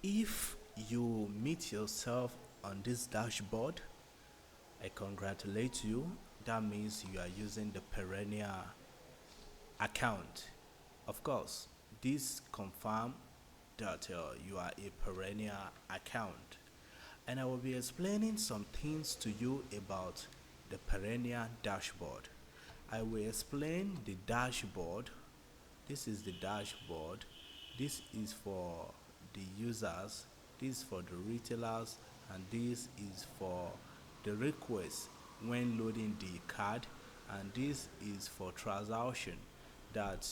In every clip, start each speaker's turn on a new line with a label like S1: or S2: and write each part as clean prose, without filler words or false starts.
S1: If you meet yourself on this dashboard, I congratulate you. That means you are using the Perennial account. Of course, this confirm that you are a Perennial account. And I will be explaining some things to you about the Perennial dashboard. I will explain the dashboard. This is the dashboard. This is for the users, this is for the retailers, and this is for the request when loading the card, and this is for transaction that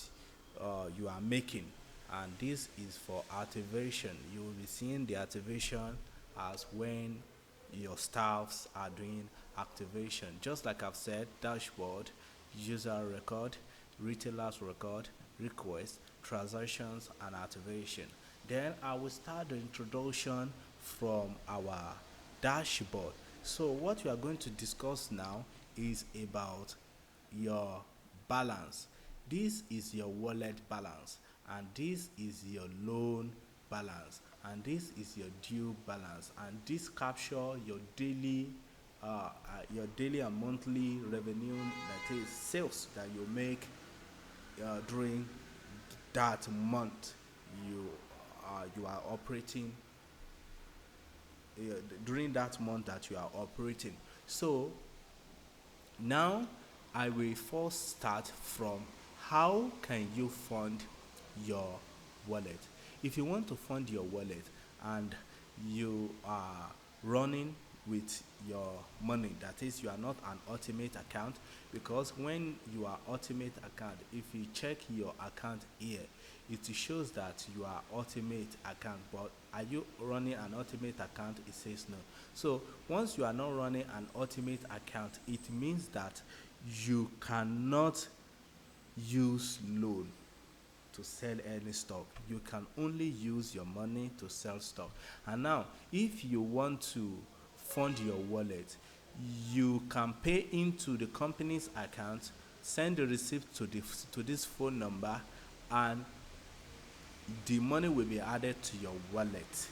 S1: you are making, and this is for activation. You will be seeing the activation as when your staffs are doing activation. Just like I've said, dashboard, user record, retailers record, request, transactions, and activation. Then I will start the introduction from our dashboard. So what we are going to discuss now is about your balance. This is your wallet balance, and this is your loan balance, and this is your due balance, and this capture your daily and monthly revenue, that is sales that you make during that month you are operating, during that month that you are operating. So now I will first start from how can you fund your wallet. If you want to fund your wallet and you are running with your money, that is, you are not an ultimate account, because when you are ultimate account, if you check your account here, it shows that you are ultimate account, but are you running an ultimate account? It says no. So once you are not running an ultimate account, it means that you cannot use loan to sell any stock. You can only use your money to sell stock. And now if you want to fund your wallet, you can pay into the company's account, send the receipt to this phone number, and the money will be added to your wallet.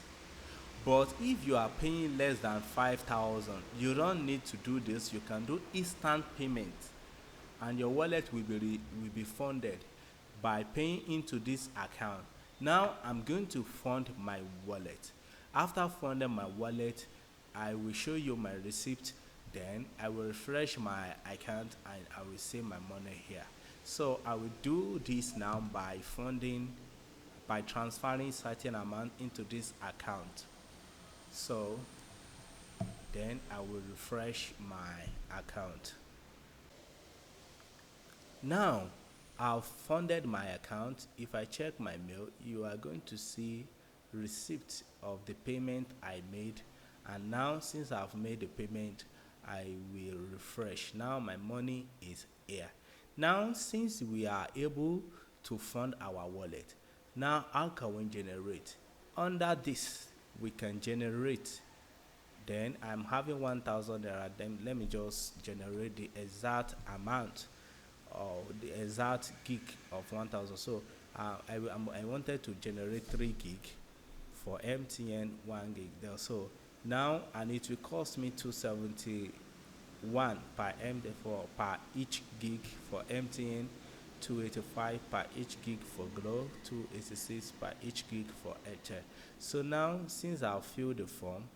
S1: But if you are paying less than 5,000, you don't need to do this. You can do instant payment, and your wallet will be funded by paying into this account. Now I'm going to fund my wallet. After funding my wallet, I will show you my receipt. Then I will refresh my account and I will see my money here. So I will do this now by transferring certain amount into this account. So then I will refresh my account. Now I've funded my account. If I check my mail, you are going to see receipt of the payment I made. And now since I've made the payment, I will refresh. Now my money is here. Now since we are able to fund our wallet, now how can we generate? Under this, we can generate. Then I'm having 1,000 there. Then let me just generate the exact amount or the exact gig of 1,000. So I wanted to generate 3 gig for MTN, 1 gig there. So now, and it will cost me 271 per MD for per each gig for MTN, 285 per each gig for Glow, 286 per each gig for Airtel. So now since I've filled the form,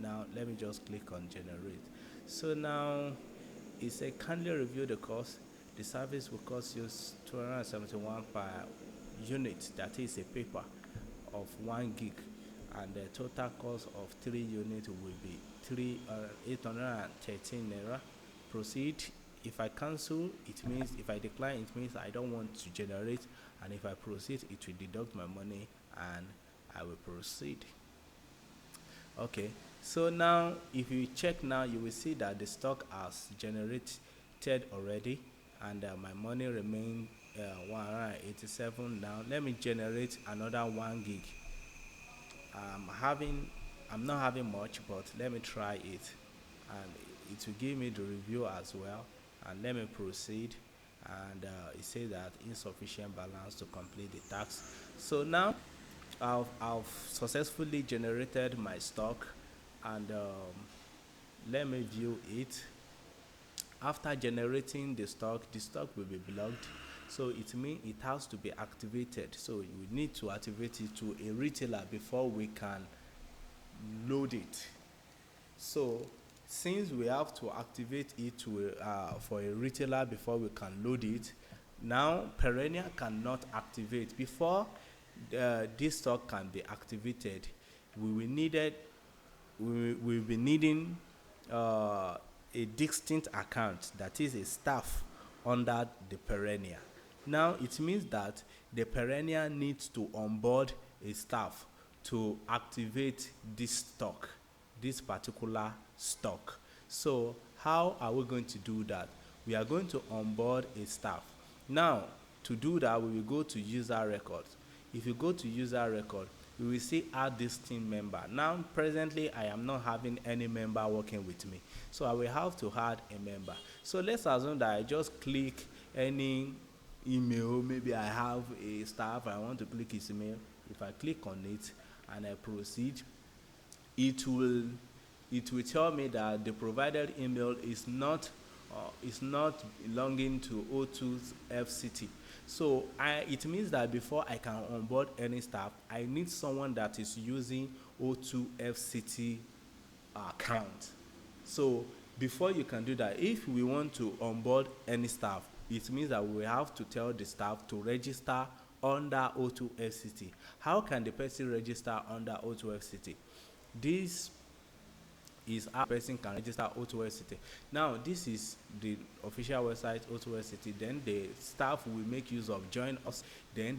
S1: now let me just click on generate. So now it says kindly review the cost. The service will cost you 271 per unit, that is a paper of 1 gig, and the total cost of 3 units will be 813 naira. Proceed. If I cancel, it means, if I decline, it means I don't want to generate, and if I proceed, it will deduct my money and I will proceed. Okay, so now if you check now, you will see that the stock has generated already, and my money remain 187. Now let me generate another 1 gig. I'm not having much, but let me try it, and it will give me the review as well. And let me proceed, and it says that insufficient balance to complete the task. So now I've successfully generated my stock, and let me view it. After generating the stock will be blocked, so it means it has to be activated. So we need to activate it to a retailer before we can load it. So since we have to activate it to for a retailer before we can load it, now Perennial cannot activate. Before this stock can be activated, we will needed we will be needing a distinct account, that is a staff under the Perennial. Now it means that the Perennial needs to onboard a staff to activate this stock, this particular stock. So how are we going to do that? We are going to onboard a staff. Now to do that, we will go to user records. If you go to user record, you will see add this team member. Now presently I am not having any member working with me, so I will have to add a member. So let's assume that I just click any email. Maybe I have a staff, I want to click his email. If I click on it and I proceed, it will tell me that the provided email is not belonging to O2 FCT. So it means that before I can onboard any staff, I need someone that is using O2 FCT account. So before you can do that, if we want to onboard any staff, it means that we have to tell the staff to register under O2 FCT. How can the person register under O2 FCT? This is how a person can register O2 FCT. Now this is the official website O2 FCT. Then the staff will make use of join us. Then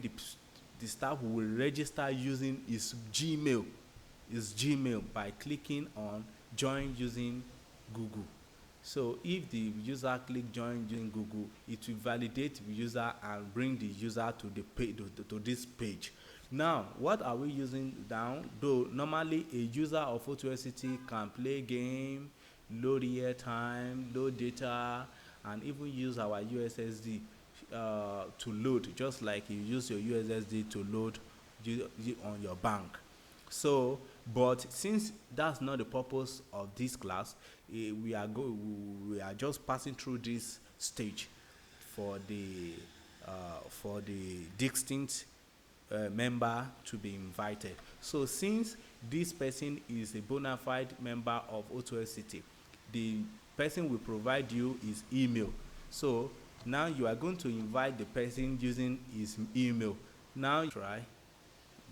S1: the staff will register using his Gmail by clicking on join using Google. So if the user click join using Google, it will validate the user and bring the user to the page, to this page. Now what are we using down? Though normally a user of O2SCT can play game, load airtime, load data, and even use our USSD to load, just like you use your USSD to load on your bank. So but since that's not the purpose of this class, we are just passing through this stage for the distinct member to be invited. So since this person is a bona fide member of O2SCT, the person will provide you his email. So now you are going to invite the person using his email. Now try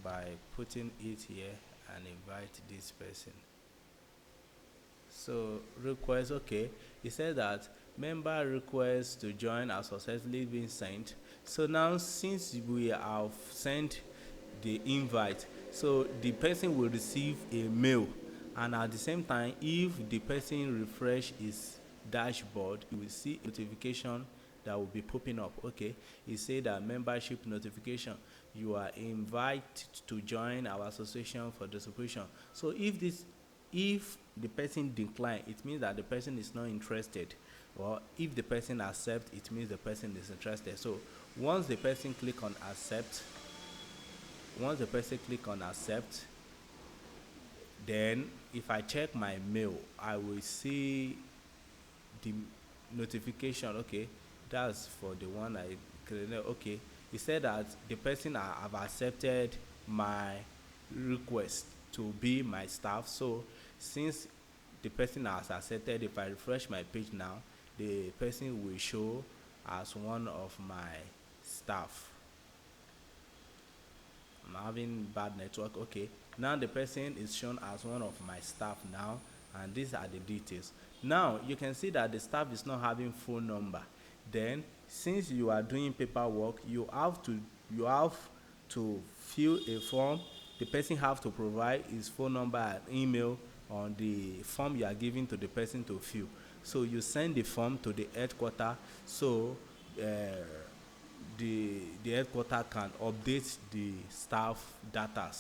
S1: by putting it here and invite this person. So request, okay, it says that member requests to join has successfully been sent. So now since we have sent the invite, so the person will receive a mail, and at the same time, if the person refresh his dashboard, you will see a notification that will be popping up. Okay, it said that membership notification, you are invited to join our association for distribution. So if the person decline, it means that the person is not interested, or if the person accept, it means the person is interested. So once the person click on accept, then if I check my mail, I will see the notification. Okay, that's for the one I created. Okay, it said that the person have accepted my request to be my staff. So since the person has accepted, if I refresh my page now, the person will show as one of my staff. I'm having bad network. Okay, now the person is shown as one of my staff now, and these are the details. Now you can see that the staff is not having phone number. Then since you are doing paperwork, you have to fill a form. The person have to provide his phone number and email on the form you are giving to the person to fill. So you send the form to the headquarter, so the headquarter can update the staff data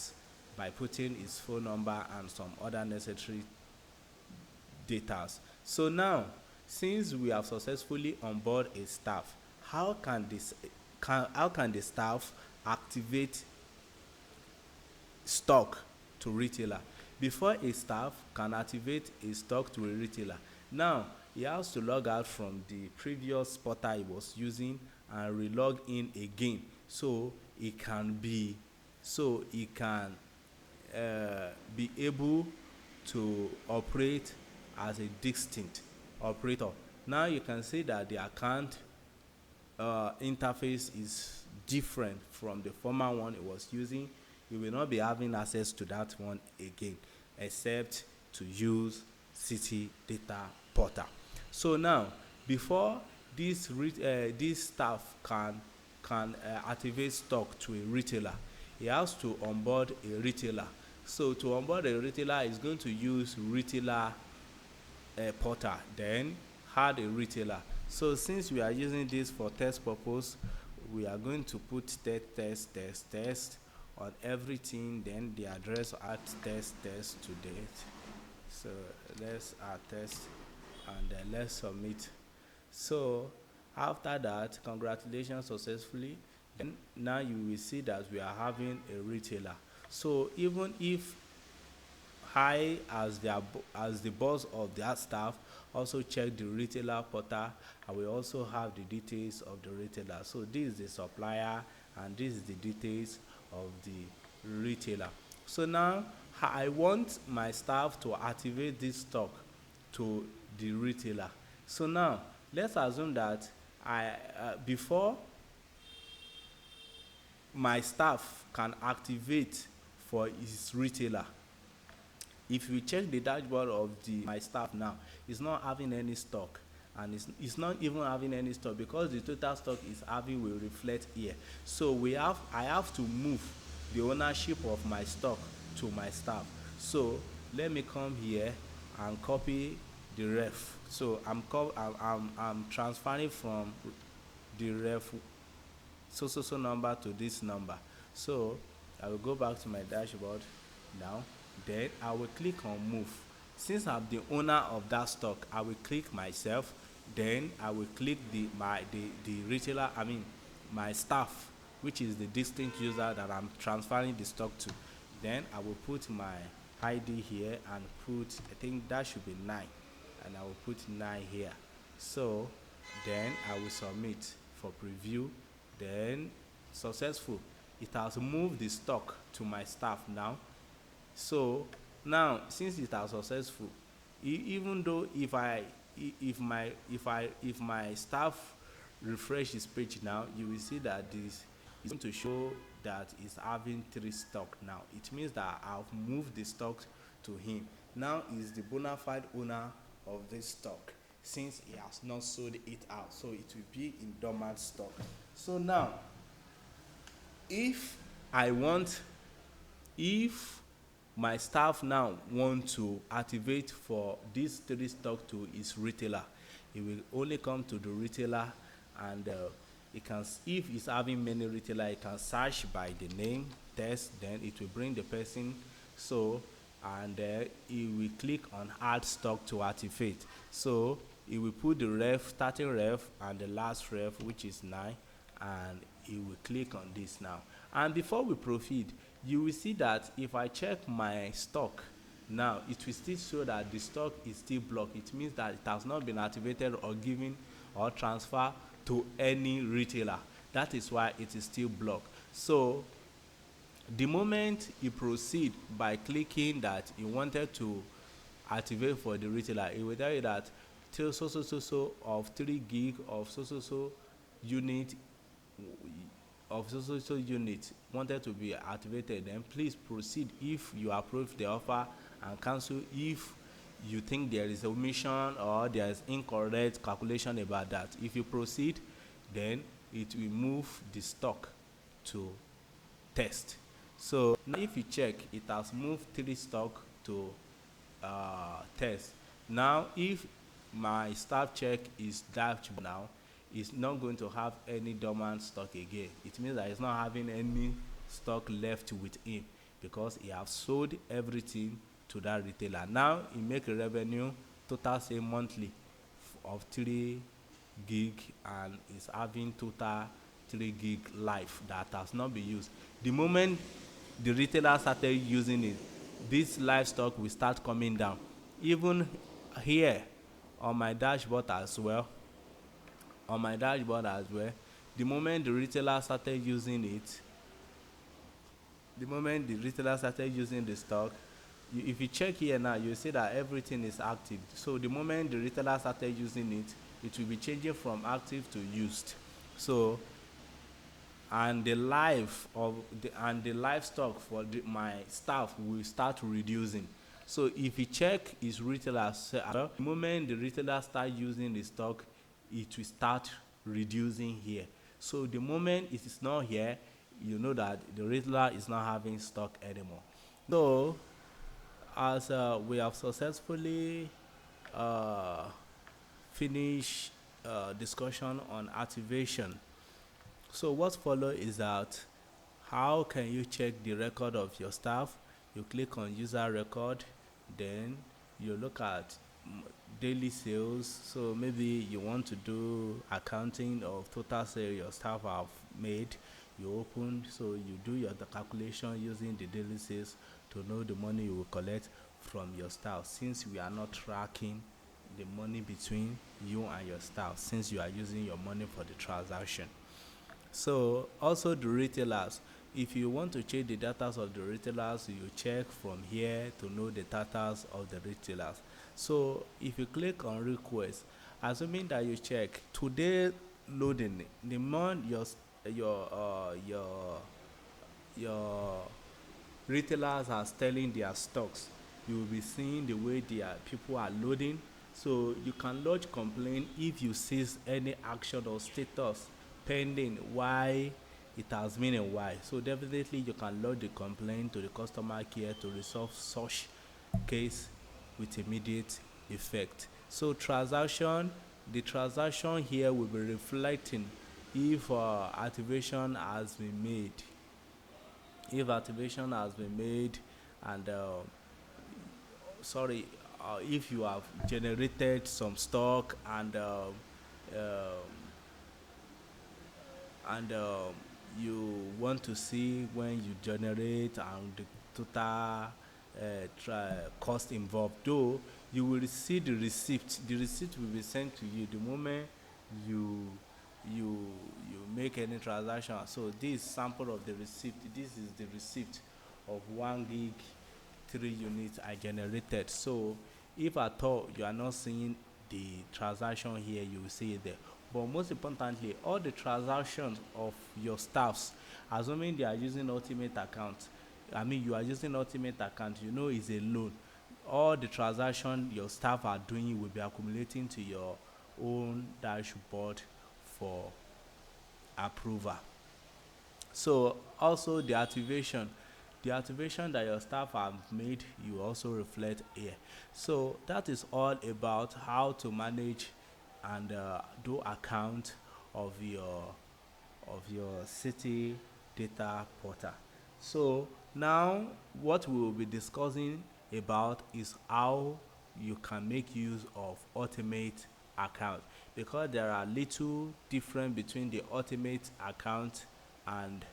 S1: by putting his phone number and some other necessary data. So now, since we have successfully onboard a staff, how can the staff activate stock to retailer? Before a staff can activate a stock to a retailer, now he has to log out from the previous portal he was using and re-log in again, so it can be so he can be able to operate as a distinct operator. Now you can see that the account interface is different from the former one it was using. You will not be having access to that one again, except to use City Data Portal. So now, before this staff can activate stock to a retailer, he has to onboard a retailer. So to onboard a retailer, is going to use retailer portal, then add a retailer. So since we are using this for test purpose, we are going to put test on everything, then the address at test to date. So let's add test and then let's submit. So after that, congratulations, successfully. Then now you will see that we are having a retailer. So even if I, as the boss of that staff, also check the retailer portal, I will also have the details of the retailer. So this is the supplier and this is the details of the retailer. So now I want my staff to activate this stock to the retailer. So now let's assume that before my staff can activate for his retailer, if you check the dashboard of my staff now, it's not having any stock, and it's not even having any stock because the total stock is having will reflect here. So I have to move the ownership of my stock to my staff. So let me come here and copy the ref. So I'm transferring from the ref so number to this number. So I will go back to my dashboard now. Then I will click on move. Since I'm the owner of that stock, I will click myself. Then I will click the retailer, my staff, which is the distinct user that I'm transferring the stock to. Then I will put my ID here and put, I think that should be 9, and I will put 9 here. So then I will submit for preview. Then successful. It has moved the stock to my staff now. So now, since it is successful, even though if my staff refresh his page now, you will see that this is going to show that it's having 3 stock now. It means that I've moved the stock to him. Now he's the bona fide owner of this stock, since he has not sold it out, so it will be in dormant stock. So now, if my staff now want to activate for this 3 stock to his retailer, he will only come to the retailer, and he can, if he's having many retailer, he can search by the name, test, then it will bring the person. So and he will click on add stock to activate. So he will put the ref, starting ref and the last ref, which is 9, and he will click on this now. And before we proceed, you will see that if I check my stock now, it will still show that the stock is still blocked. It means that it has not been activated or given or transferred to any retailer. That is why it is still blocked. So the moment you proceed by clicking that you wanted to activate for the retailer, it will tell you that till so of 3 gig of so unit of so unit wanted to be activated, then please proceed if you approve the offer, and cancel if you think there is omission or there is incorrect calculation about that. If you proceed, then it will move the stock to test. So now if you check, it has moved 3 stock to test. Now if my staff check is dashboard now, it's not going to have any dormant stock again. It means that it's not having any stock left with him, because he has sold everything to that retailer. Now he make a revenue total say monthly of gig and is having total 3 gig life that has not been used. The moment the retailer started using it, this livestock will start coming down. Even here on my dashboard as well, the moment the retailer started using it, the moment the retailer started using the stock, if you check here now, you see that everything is active. So the moment the retailer started using it, it will be changing from active to used. So and the livestock for my staff will start reducing. So if you check his retailer, the moment the retailer start using the stock, it will start reducing here. So the moment it is not here, you know that the retailer is not having stock anymore. So as we have successfully uh, finished discussion on activation, so what follow is that how can you check the record of your staff? You click on user record, then you look at daily sales. So maybe you want to do accounting of total sale your staff have made. You open, so you do the calculation using the daily sales to know the money you will collect from your staff, since we are not tracking the money between you and your staff, since you are using your money for the transaction. So also the retailers, if you want to check the data of the retailers, you check from here to know the data of the retailers. So if you click on request, assuming that you check today loading, the month your your retailers are selling their stocks, you will be seeing the way their people are loading. So you can lodge complaint if you see any action or status pending why it has been a while. So definitely you can lodge the complaint to the customer care to resolve such case with immediate effect. So the transaction here will be reflecting if activation has been made. If activation has been made, and if you have generated some stock, um, and you want to see when you generate and the total cost involved, though you will see the receipt. The receipt will be sent to you the moment you you you make any transaction. So this sample of the receipt, this is the receipt of 1 gig 3 units I generated. So if at all you are not seeing the transaction here, you will see it there. But most importantly, all the transactions of your staffs, assuming they are using ultimate account, I mean you are using ultimate account, you know it's a loan. All the transactions your staff are doing will be accumulating to your own dashboard for approval. So also the activation that your staff have made, you also reflect here. So that is all about how to manage and do account of your city data portal. So now what we will be discussing about is how you can make use of ultimate account, because there are little difference between the ultimate account and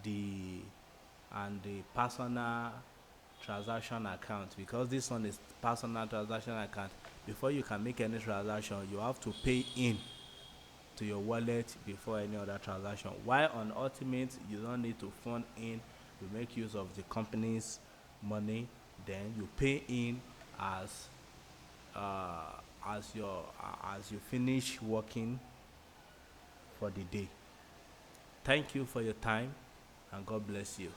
S1: the the personal transaction account, because this one is personal transaction account. Before you can make any transaction, you have to pay in to your wallet before any other transaction. While on ultimate, you don't need to fund in, you make use of the company's money, then you pay in as uh, as you finish working for the day. Thank you for your time, and God bless you.